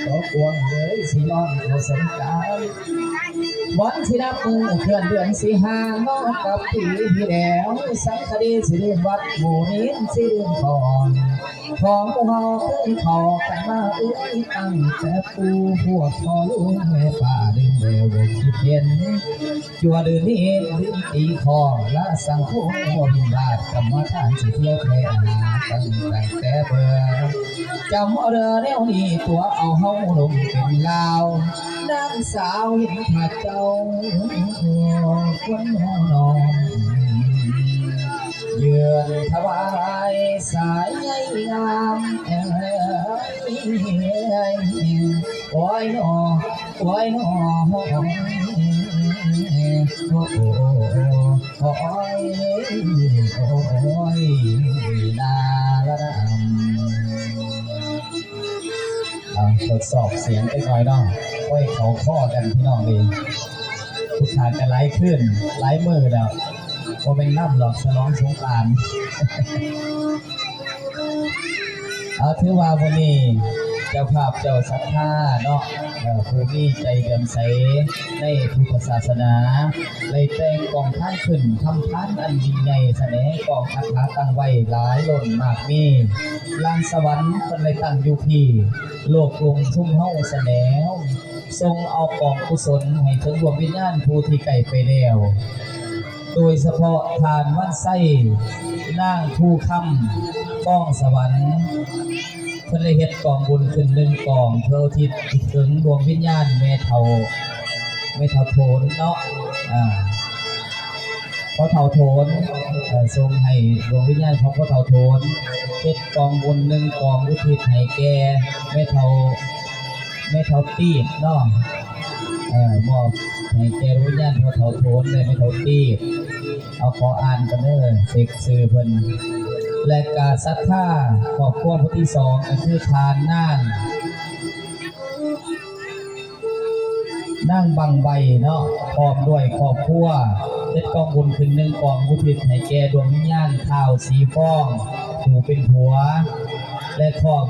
ตัวกวงเลยสินอนเขาสงการวันที่นับมือเคลื่อนเดือนสิหานอนกับพี่พี่แล้วสังคดีสิลืมวัดหมู่นี้สิลืมของพวกเราเคยขอกันมาตั้งแต่ปูพวกพ่อลูกแม่ป่าดึงเร็วคิดเห็นจัวเดินนี้ดึงตีคอละสังคมบ่มีบาดกรรมฐานสิเที่ยวแพ้ตั้งแต่เบื่อจำเอาเรือแนวนี้ตัวเอาเฮาลงเป็นลาวนางสาวเห็นผาเจ้าคนนอนเยือนถวายสายใยงามโอ้ยนอโอ้ยนอโอ้ยโอ้ยโอ้ยนาละทดสอบเสียงไปหน่อยน้องโอ้ยเขาข้อกันพี่น้องดีทุกทางกันไล่ขึ้นไล่มือแล้วพอเป็นน้ำหลอกฉลองสงกรานต์ถือว่าวันนี้เจ้าภาพเจ้าศรัทธาเนาะผู้มีใจเดิมใสในพุทธศาสนาเลยแต่งกองท่านขึ้นทำท่านอันยิ่งใหญ่แสดงกองคาถาตั้งไว้หลายล้นมากมีลานสวรรค์เป็นเลยตั้งอยู่ที่โลกลงชุ่มเฮาแสดงทรงเอากองกุศลให้ถึงดวงวิญญาณผู้ที่ไกลไปแล้วโดยเฉพาะทานวันไส้นางภูคำก้องสวรรค์เพื่อได้เฮ็ดกองบุญขึ้นหนึ่งกองเพื่อทิศถึงดวงวิญญาณเมเทาโทนเนาะเพราะเทาโทนทรงให้ดวงวิญญาณของพ่อเทาโทนเฮ็ดกองบุญหนึ่งกองอุทิศให้แก่เมเทาตีบเนาะมอบให้แก่ดวงวิญญาณพ่อเทาโทนเลยเมเทาตีบเอาขออ่านกันเด้อเสกสื่อเพิ่นและการศรัทธาครอบครัวผู้ที่สองก็คือทานนั่งบังใบเนาะพร้อมด้วยครอบครัวเฮ็ดกองบุญขึ้นหนึ่งกองอุทิศให้แก่ดวงวิญญาณท้าวสีฟ้องผู้เป็นผัวและครอบ